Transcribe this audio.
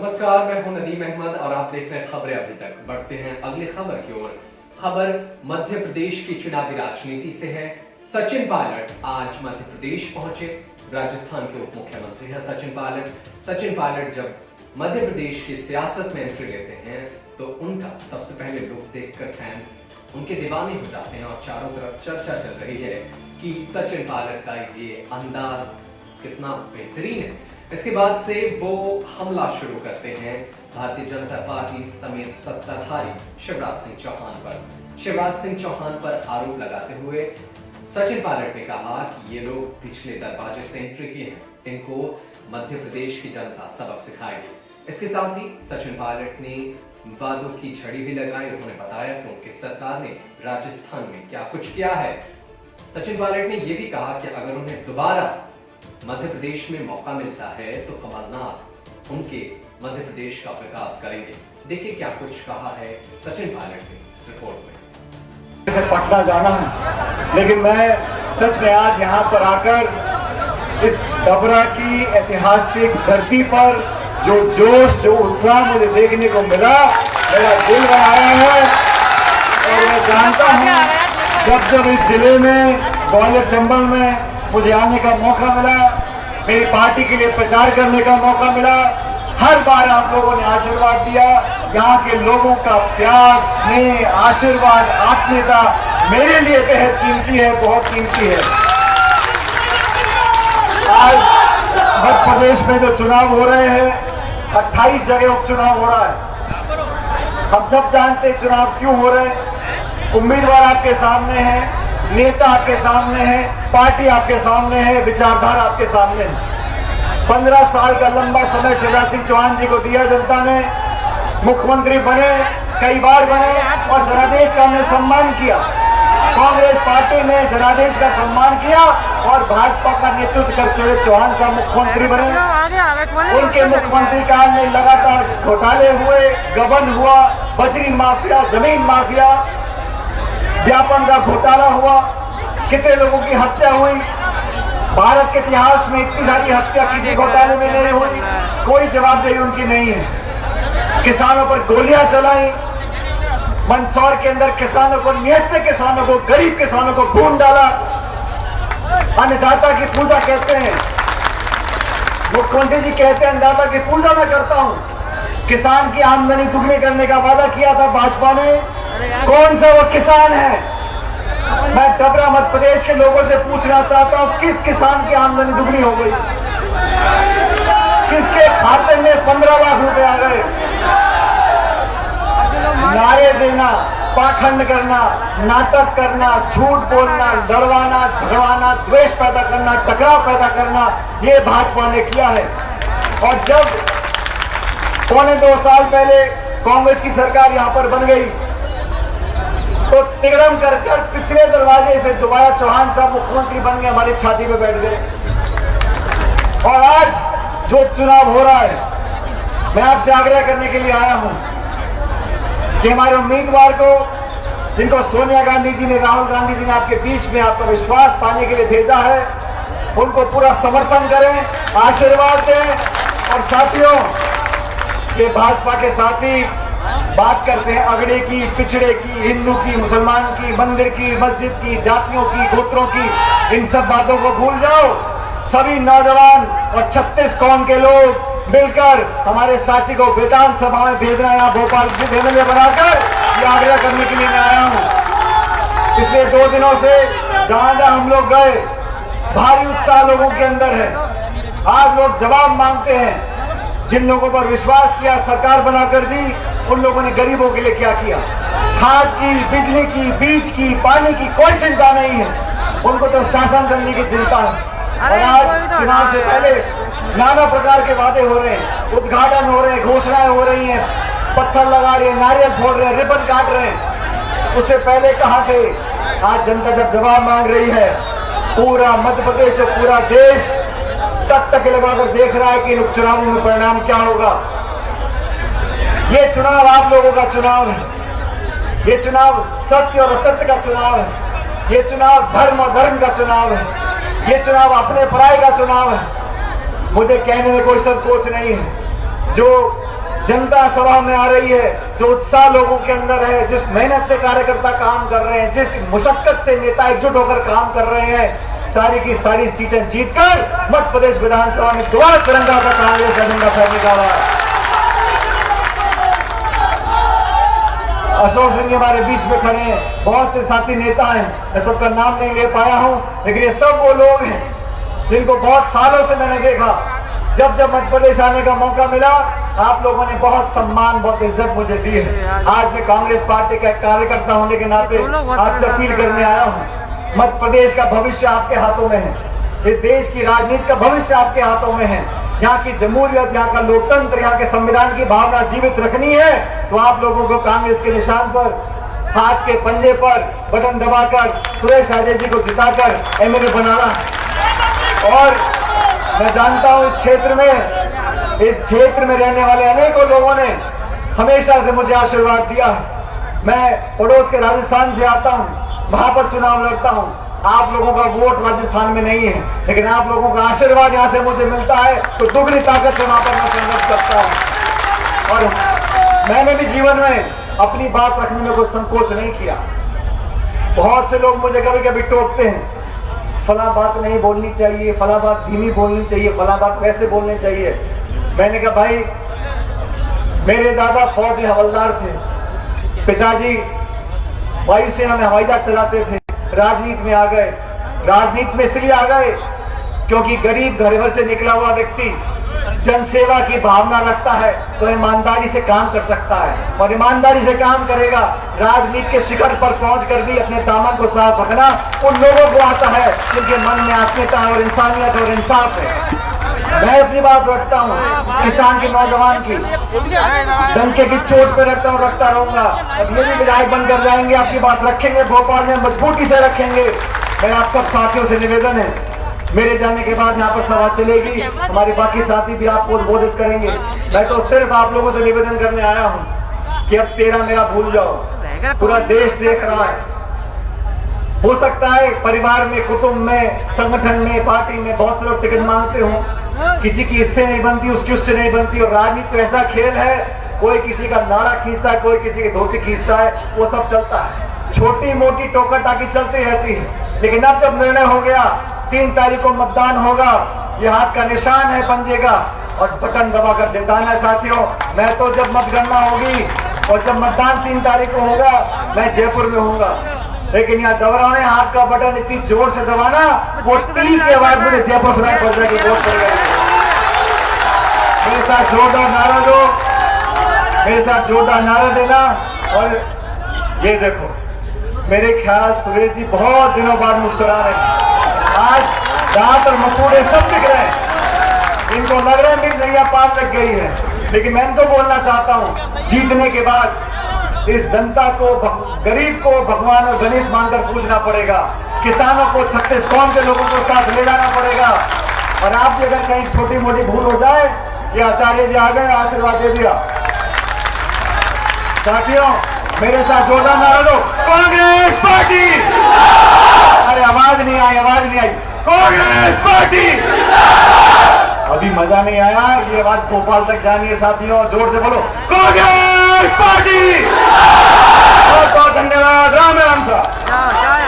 नमस्कार, मैं हूं नदीम अहमद और आप देख रहे हैं खबरें अभी तक। बढ़ते हैं अगली खबर की ओर। खबर मध्य प्रदेश की चुनावी राजनीति से है। सचिन पायलट आज मध्य प्रदेश पहुंचे। राजस्थान के उप मुख्यमंत्री हैं सचिन पायलट। सचिन पायलट जब मध्य प्रदेश की सियासत में एंट्री लेते हैं तो उनका सबसे पहले लुक देखकर फैंस उनके दीवाने हो जाते हैं और चारों तरफ चर्चा चल रही है कि सचिन पायलट का ये अंदाज कितना बेहतरीन है। इसके बाद से वो हमला शुरू करते हैं भारतीय जनता पार्टी समेत सत्ताधारी शिवराज सिंह चौहान पर। शिवराज सिंह चौहान पर आरोप लगाते हुए सचिन पायलट ने कहा कि ये लोग पिछले दरवाजे से एंट्री किए हैं, इनको मध्य प्रदेश की जनता सबक सिखाएगी। इसके साथ ही सचिन पायलट ने वादों की झड़ी भी लगाई। उन्होंने बताया कि उनकी सरकार ने राजस्थान में क्या कुछ किया है। सचिन पायलट ने यह भी कहा कि अगर उन्हें दोबारा मध्य प्रदेश में मौका मिलता है तो कमलनाथ उनके मध्य प्रदेश का विकास करेंगे। देखिए क्या कुछ कहा है सचिन पायलट ने इस रिपोर्ट में। पटना जाना है, लेकिन मैं सच में आज यहाँ पर आकर इस डबरा की ऐतिहासिक धरती पर जो जोश जो उत्साह मुझे देखने को मिला, मेरा दिल बनाया है। और मैं जानता हूँ जब जब इस जिले में ग्वालियर चंबल में मुझे आने का मौका मिला, मेरी पार्टी के लिए प्रचार करने का मौका मिला, हर बार आप लोगों ने आशीर्वाद दिया। यहाँ के लोगों का प्यार, स्नेह, आशीर्वाद, आत्मीयता मेरे लिए बेहद कीमती है, बहुत कीमती है। आज मध्य प्रदेश में जो चुनाव हो रहे हैं, 28 जगह उपचुनाव हो रहा है। हम सब जानते हैं चुनाव क्यों हो रहे हैं। उम्मीदवार आपके सामने है, नेता आपके सामने है, पार्टी आपके सामने है, विचारधारा आपके सामने है। 15 साल का लंबा समय शिवराज सिंह चौहान जी को दिया जनता ने, मुख्यमंत्री बने, कई बार बने और जनादेश का हमने सम्मान किया। कांग्रेस पार्टी ने जनादेश का सम्मान किया और भाजपा का नेतृत्व करते हुए चौहान साहब मुख्यमंत्री बने। उनके मुख्यमंत्री काल में लगातार घोटाले हुए, गबन हुआ, बजरी माफिया, जमीन माफिया, व्यापन का घोटाला हुआ, कितने लोगों की हत्या हुई। भारत के इतिहास में इतनी सारी हत्या किसी घोटाले में नहीं हुई, कोई जवाबदेही उनकी नहीं है। किसानों पर गोलियां चलाई, मंदसौर के अंदर किसानों को, निहत्थे किसानों को, गरीब किसानों को खून डाला। अन्नदाता की पूजा कहते हैं, मुख्यमंत्री जी कहते हैं अन्नदाता की पूजा मैं करता हूं। किसान की आमदनी दुगनी करने का वादा किया था भाजपा ने, कौन सा वो किसान है? मैं डबरा मध्य प्रदेश के लोगों से पूछना चाहता हूं, किस किसान की आमदनी दुगनी हो गई? किसके खाते में 15 लाख रुपए आ गए? नारे देना, पाखंड करना, नाटक करना, झूठ बोलना, लड़वाना, झगड़वाना, द्वेष पैदा करना, टकराव पैदा करना, ये भाजपा ने किया है। और जब पौने 2 साल पहले कांग्रेस की सरकार यहां पर बन गई तो तिगड़म कर पिछले दरवाजे से दोबारा चौहान साहब मुख्यमंत्री बन गए, हमारी छाती पे बैठ गए। और आज जो चुनाव हो रहा है, मैं आपसे आग्रह करने के लिए आया हूं कि हमारे उम्मीदवार को, जिनको सोनिया गांधी जी ने, राहुल गांधी जी ने आपके बीच में आपका विश्वास पाने के लिए भेजा है, उनको पूरा समर्थन करें, आशीर्वाद दें। और साथियों, ये भाजपा के साथी बात करते हैं अगड़े की, पिछड़े की, हिंदू की, मुसलमान की, मंदिर की, मस्जिद की, जातियों की, गोत्रों की, इन सब बातों को भूल जाओ। सभी नौजवान और 36 कौम के लोग मिलकर हमारे साथी को विधानसभा में भेजना, यहाँ भोपाल में बनाकर ये आग्रह करने के लिए मैं आया हूँ। पिछले 2 दिनों से जहां जहां हम लोग गए, भारी उत्साह लोगों के अंदर है। आज लोग जवाब मांगते हैं। जिन लोगों पर विश्वास किया, सरकार बनाकर दी, उन लोगों ने गरीबों के लिए क्या किया? खाद की, बिजली की, बीज की, पानी की कोई चिंता नहीं है, उनको तो शासन करने की चिंता है। और आज चुनाव से पहले नाना प्रकार के वादे हो रहे हैं, उद्घाटन हो रहे हैं, घोषणाएं हो रही हैं, पत्थर लगा रहे हैं, नारियल फोड़ रहे हैं, रिबन काट रहे हैं। उससे पहले कहाँ थे? आज जनता जब जवाब मांग रही है, पूरा मध्य प्रदेश और पूरा देश तक लगाकर देख रहा है कि इन उपचुनावों में परिणाम क्या होगा। ये चुनाव आप लोगों का चुनाव है, ये चुनाव सत्य और असत्य का चुनाव है, ये चुनाव धर्म और धर्म का चुनाव है, ये चुनाव अपने पराये का चुनाव है। मुझे कहने में कोई संकोच नहीं है। जो जनता सभा में आ रही है, जो उत्साह लोगों के अंदर है, जिस मेहनत से कार्यकर्ता काम कर रहे हैं, जिस मुशक्कत से नेता एकजुट होकर काम कर रहे हैं, सारी की सारी सीटें जीतकर मध्य प्रदेश विधानसभा में दोबारा तिरंगा का कांग्रेस एजेंडा फैलने जा रहा है। अशोक सिंह हमारे बीच में खड़े हैं, बहुत से साथी नेता हैं, मैं सबका नाम नहीं ले पाया हूं, लेकिन ये सब वो लोग हैं जिनको बहुत सालों से मैंने देखा। जब जब मध्य प्रदेश आने का मौका मिला, आप लोगों ने बहुत सम्मान, बहुत इज्जत मुझे दी है। आज मैं कांग्रेस पार्टी का कार्यकर्ता होने के नाते आपसे अपील करने आया हूं। मध्य प्रदेश का भविष्य आपके हाथों में है, इस देश की राजनीति का भविष्य आपके हाथों में है। यहाँ की जमहूरियत, यहाँ का लोकतंत्र, यहाँ के संविधान की भावना जीवित रखनी है तो आप लोगों को कांग्रेस के निशान पर, हाथ के पंजे पर बटन दबाकर सुरेश राजे जी को जिताकर एमएलए बनाना। और मैं जानता हूं इस क्षेत्र में रहने वाले अनेकों लोगों ने हमेशा से मुझे आशीर्वाद दिया है। मैं पड़ोस के राजस्थान से आता हूं, वहां पर चुनाव लड़ता हूं। आप लोगों का वोट राजस्थान में नहीं है, लेकिन आप लोगों का आशीर्वाद यहां से मुझे मिलता है तो दुगनी ताकत से वहां पर मैं संघर्ष करता हूं। और मैंने भी जीवन में अपनी बात रखने में कोई संकोच नहीं किया। बहुत से लोग मुझे कभी कभी टोकते हैं, फला बात नहीं बोलनी चाहिए, फला बात धीमी बोलनी चाहिए, फला बात कैसे बोलनी चाहिए। मैंने कहा भाई, मेरे दादा फौज में हवलदार थे, पिताजी वायुसेना में हवाई जहाज चलाते थे, राजनीति में आ गए। राजनीति में इसलिए आ गए क्योंकि गरीब घर से निकला हुआ व्यक्ति जनसेवा की भावना रखता है तो ईमानदारी से काम कर सकता है, और ईमानदारी से काम करेगा। राजनीति के शिखर पर पहुंचकर भी अपने दामन को साफ रखना उन लोगों को आता है जिनके मन में आत्मीयता और इंसानियत और इंसाफ है। मैं अपनी बात रखता हूँ, किसान की, नौजवान की, डंके की चोट पे रखता रहूंगा। अब ये भी विधायक बनकर जाएंगे, आपकी बात रखेंगे, भोपाल में मजबूती से रखेंगे। मेरा आप सब साथियों से निवेदन है, मेरे जाने के बाद यहाँ पर सभा चलेगी, हमारे बाकी साथी भी आपको उद्बोधित करेंगे। मैं तो सिर्फ आप लोगों से निवेदन करने आया हूँ कि अब तेरा मेरा भूल जाओ, पूरा देश देख रहा है। हो सकता है परिवार में, कुटुंब में, संगठन में, पार्टी में बहुत से लोग टिकट मांगते हो, किसी की इससे नहीं बनती, उसकी उससे नहीं बनती। और राजनीति तो ऐसा खेल है, कोई किसी का नाड़ा खींचता है, कोई किसी की धोती खींचता है, वो सब चलता है। छोटी मोटी टोका टाकी चलती रहती है, लेकिन अब जब निर्णय हो गया, 3 तारीख को मतदान होगा, ये हाथ का निशान है पंजे का, और बटन दबाकर जिताना है साथियों। मैं तो जब मतगणना होगी और जब मतदान 3 तारीख को होगा, मैं जयपुर में होऊंगा, लेकिन यहाँ दबराने हाथ का बटन इतनी जोर से दबाना, वो टी की आवाज मुझे जयपुर सुनाई पड़ जाएगी, बहुत पड़ेगा। मेरे साथ जोरदार नारा दो, मेरे साथ जोरदार नारा देना। और ये देखो, मेरे ख्याल सुरेश जी बहुत दिनों बाद मुस्कुरा रहे हैं। आज दांत और मसूड़े सब दिख रहे हैं, इनको लग रहा है मेरी नैया पार लग गई है। लेकिन मैं तो बोलना चाहता हूँ, जीतने के बाद इस जनता को, गरीब को भगवान और गणेश मानकर पूजना पड़ेगा। किसानों को, छत्तीसगढ़ के लोगों को साथ ले जाना पड़ेगा। और आप अगर कहीं छोटी मोटी भूल हो जाए, ये आचार्य जी आ गए, आशीर्वाद दे दिया। साथियों, मेरे साथ जोरदार नारा दो, कांग्रेस पार्टी। अरे आवाज नहीं आई। कांग्रेस पार्टी। अभी मजा नहीं आया, ये आवाज भोपाल तक जानी है साथियों, जोर से बोलो, कांग्रेस पार्टी। बहुत बहुत धन्यवाद। राम राम साहब।